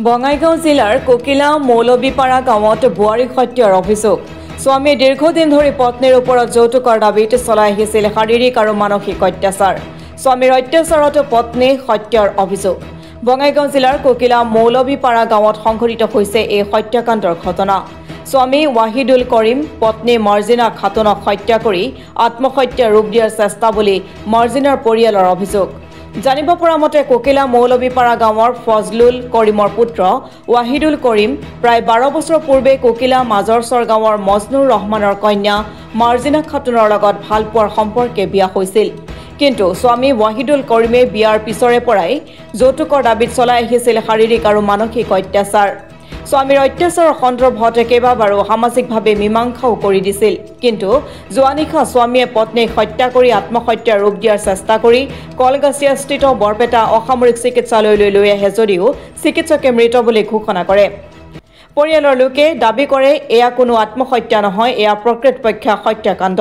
বঙাইগাঁও জিলাৰ কোকিলা মৌলবীপাৰা গাঁৱত বোৱাৰীক হত্যাৰ অভিযোগ। স্বামীয়ে দীৰ্ঘদিন ধৰি পত্নীৰ ওপৰত যৌতুকৰ দাবীত চলাই আহিছিল শাৰীৰিক আৰু মানসিক অত্যাচাৰ। স্বামীৰ অত্যাচাৰত পত্নী হত্যাৰ অভিযোগ। বঙাইগাঁও জিলাৰ কোকিলা মৌলবীপাৰা গাঁৱত সংঘটিত হৈছে এই হত্যাকাণ্ডৰ ঘটনা। স্বামী ৱাহিদুল কৰিম পত্নী মাৰ্জিনা খাতুনক হত্যা কৰি আত্মহত্যাৰ ৰূপ দিয়াৰ চেষ্টা বুলি মাৰ্জিনাৰ পৰিয়ালৰ অভিযোগ। জানিব পৰা মতে কোকিলা মৌলবীপাৰা গাঁৱৰ ফজলুল কৰিমৰ পুত্ৰ ৱাহিদুল কৰিম প্ৰায় 12 বছৰ পূৰ্বে কোকিলা মাজৰচৰ গাঁৱৰ মজনুৰ ৰহমানৰ কন্যা মাৰ্জিনা খাতুনৰ লগত ভালপোৱাৰ সম্পৰ্কে বিয়া হৈছিল। কিন্তু স্বামী ৱাহিদুল কৰিমে বিয়াৰ পিছৰে পৰাই যৌতুকৰ দাবীত চলাই আহিছিল শাৰীৰিক আৰু মানসিক অত্যাচাৰ। স্বামীৰ অত্যাচাৰৰ সন্দৰ্ভত কেইবাবাৰো সামাজিকভাৱে মীমাংসাও কৰি দিছিল। কিন্তু যোৱা নিশা স্বামীয়ে পত্নীক হত্যা কৰি আত্মহত্যাৰ ৰূপ দিয়াৰ চেষ্টা কৰি কলগাছিয়াস্থিত বৰপেটা অসামৰিক চিকিৎসালয়লৈ লৈ আহে যদিও চিকিৎসকে মৃত বুলি ঘোষণা কৰে। পৰিয়ালৰ লোকে দাবী কৰে এয়া কোনো আত্মহত্যা নহয়, এয়া প্ৰকৃতপক্ষে হত্যাকাণ্ড।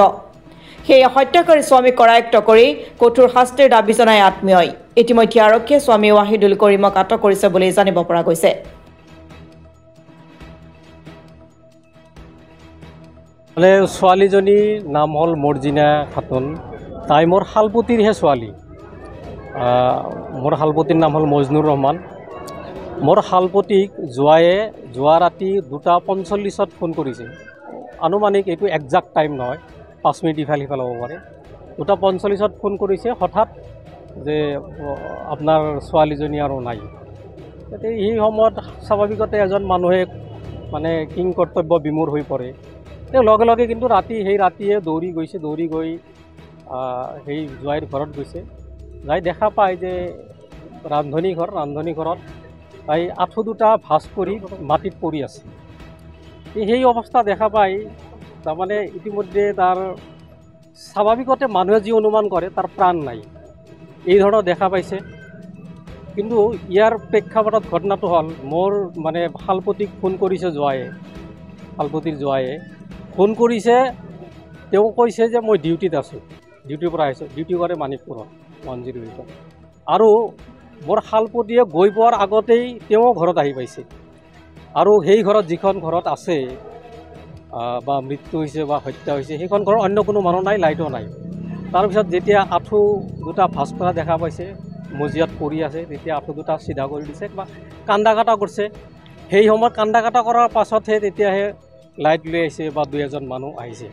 সেয়ে হত্যাকাৰী স্বামীক কৰায়ত্ব কৰি কঠোৰ শাস্তিৰ দাবী জনাই আত্মীয়ই। ইতিমধ্যে আৰক্ষীয়ে স্বামী ৱাহিদুল কৰিমক আটক কৰিছে বুলি জানিব পৰা গৈছে। ছোৱালীজনীৰ নাম হ'ল মৰ্জিনা খাতুন। তাই মোৰ শালপতিৰহে ছোৱালী। মোৰ শালপতিৰ নাম হ'ল মজনুৰ ৰহমান। মোৰ শালপতিক যোৱা ৰাতি 2:45 ফোন কৰিছে। আনুমানিক এইটো একজাক্ট টাইম নহয়, 5 মিনিট ইফাল সিফাল হ'ব পাৰে। 2:45 ফোন কৰিছে হঠাৎ যে আপোনাৰ ছোৱালীজনী আৰু নাই। গতিকে এই সময়ত স্বাভাৱিকতে এজন মানুহে মানে কিং কৰ্তব্য বিমূৰ হৈ পৰে। তেওঁ লগে লগে কিন্তু সেই ৰাতিয়ে দৌৰি গৈ সেই জোৱাইৰ ঘৰত গৈছে। যাই দেখা পায় যে ৰান্ধনী ঘৰত তাই আঁঠু দুটা ভাঁজ কৰি মাটিত পৰি আছে। সেই অৱস্থা দেখা পাই তাৰমানে ইতিমধ্যে তাৰ স্বাভাৱিকতে মানুহে যি অনুমান কৰে তাৰ প্ৰাণ নাই, এই ধৰণৰ দেখা পাইছে। কিন্তু ইয়াৰ প্ৰেক্ষাপটত ঘটনাটো হ'ল মোৰ মানে শালপতিক ফোন কৰিছে শালপতিৰ জোৱায়ে ফোন কৰিছে। তেওঁ কৈছে যে মই ডিউটিত আছোঁ, ডিউটিৰ পৰা আহিছোঁ। ডিউটি কৰে মানিকপুৰত 108। আৰু মোৰ শালপতিয়ে গৈ পোৱাৰ আগতেই তেওঁ ঘৰত আহি পাইছে। আৰু সেই ঘৰত যিখন ঘৰত আছে বা মৃত্যু হৈছে বা হত্যা হৈছে সেইখন ঘৰত অন্য কোনো মানুহ নাই, লাইটো নাই। তাৰপিছত যেতিয়া আঁঠু দুটা ভাঁজ কৰা দেখা পাইছে, মজিয়াত পৰি আছে, তেতিয়া আঁঠু দুটা চিধা কৰি দিছে বা কান্দা কাটা কৰিছে। সেই সময়ত কান্দা কাটা কৰাৰ পাছতহে তেতিয়াহে লাইট লৈ আহিছে বা 2-এজন মানুহ আহিছে।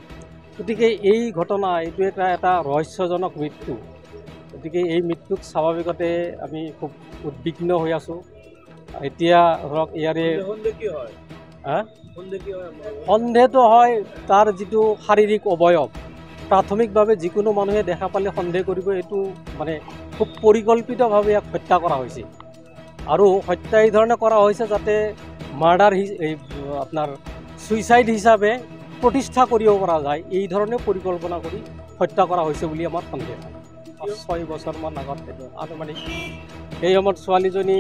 গতিকে এই ঘটনা এইটো এটা ৰহস্যজনক মৃত্যু। গতিকে এই মৃত্যুত স্বাভাৱিকতে আমি খুব উদ্বিগ্ন হৈ আছোঁ। এতিয়া ধৰক ইয়াৰে সন্দেহটো হয় তাৰ যিটো শাৰীৰিক অৱয়ব, প্ৰাথমিকভাৱে যিকোনো মানুহে দেখা পালে সন্দেহ কৰিব। এইটো মানে খুব পৰিকল্পিতভাৱে ইয়াক হত্যা কৰা হৈছে। আৰু হত্যা এই ধৰণে কৰা হৈছে যাতে মাৰ্ডাৰ আপোনাৰ ছুইচাইড হিচাপে প্ৰতিষ্ঠা কৰিব পৰা যায়, এই ধৰণে পৰিকল্পনা কৰি হত্যা কৰা হৈছে বুলি আমাৰ সন্দেহ। 6 বছৰমান আগত আনুমানিক সেই সময়ত ছোৱালীজনী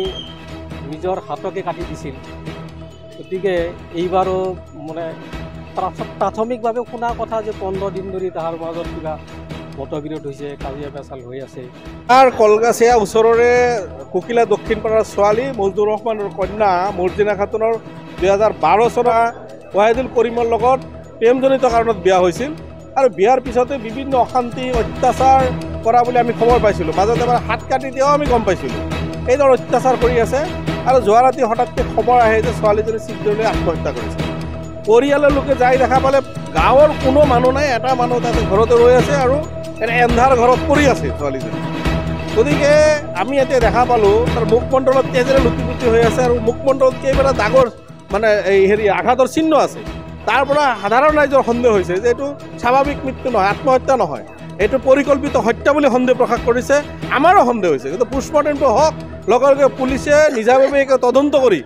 নিজৰ হাতকে কাটি দিছিল। গতিকে এইবাৰো মানে প্ৰাথমিকভাৱে শুনা কথা যে 15 দিন ধৰি তাহাৰ মাজত কিবা মতবিৰোধ হৈছে, কাজিয়া পেচাল হৈ আছে। তাৰ কলগাছিয়া ওচৰৰে কোকিলা দক্ষিণপাৰাৰ ছোৱালী মজনুৰ ৰহমানৰ কন্যা মৰ্জিনা খাতুনৰ 2012 চনত ৱাহিদুল কৰিমৰ লগত প্ৰেমজনিত কাৰণত বিয়া হৈছিল। আৰু বিয়াৰ পিছতে বিভিন্ন অশান্তি অত্যাচাৰ কৰা বুলি আমি খবৰ পাইছিলোঁ। মাজতে এবাৰ হাত কাটি দিয়াও আমি গম পাইছিলোঁ। এইদৰে অত্যাচাৰ কৰি আছে। আৰু যোৱা ৰাতি হঠাৎকৈ খবৰ আহে যে ছোৱালীজনী চিকিৎসালয়লৈ আত্মহত্যা কৰিছে। পৰিয়ালৰ লোকে যাই দেখা পালে গাঁৱৰ কোনো মানুহ নাই, এটা মানুহ তাতে ঘৰতে ৰৈ আছে আৰু এন্ধাৰ ঘৰত পৰি আছে ছোৱালীজনী। গতিকে আমি এতিয়া দেখা পালোঁ তাৰ মুখমণ্ডলত তেজেৰে লুটি পুটি হৈ আছে আৰু মুখমণ্ডলত কেইবাটা ডাঙৰ মানে আঘাতৰ চিহ্ন আছে। তাৰ পৰা সাধাৰণ ৰাইজৰ সন্দেহ হৈছে যে এইটো স্বাভাৱিক মৃত্যু নহয়, আত্মহত্যা নহয়, এইটো পৰিকল্পিত হত্যা বুলি সন্দেহ প্ৰকাশ কৰিছে। আমাৰো সন্দেহ হৈছে। কিন্তু পোষ্টমৰ্টেমটো হওক, লগে লগে পুলিচে নিজাববীয়াকৈ তদন্ত কৰি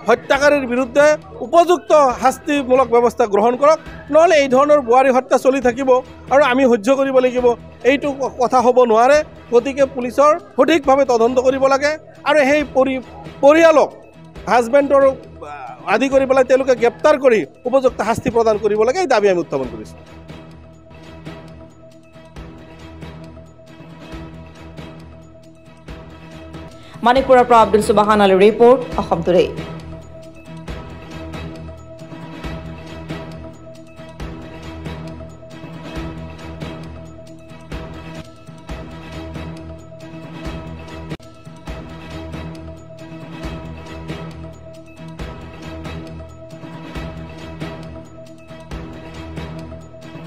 হত্যাকাৰীৰ বিৰুদ্ধে উপযুক্ত শাস্তিমূলক ব্যৱস্থা গ্ৰহণ কৰক। নহ'লে এই ধৰণৰ বোৱাৰী হত্যা চলি থাকিব আৰু আমি সহ্য কৰিব লাগিব, এইটো কথা হ'ব নোৱাৰে। গতিকে পুলিচৰ সঠিকভাৱে তদন্ত কৰিব লাগে আৰু সেই পৰিয়ালক হাজবেণ্ডৰ আদি কৰি পেলাই তেওঁলোকে গ্ৰেপ্তাৰ কৰি উপযুক্ত শাস্তি প্ৰদান কৰিব লাগে, এই দাবী আমি উত্থাপন কৰিছোঁ। মানিকপুৰৰ পৰা আব্দুল সুবাহান আলীৰ ৰিপৰ্ট অসম টুডে।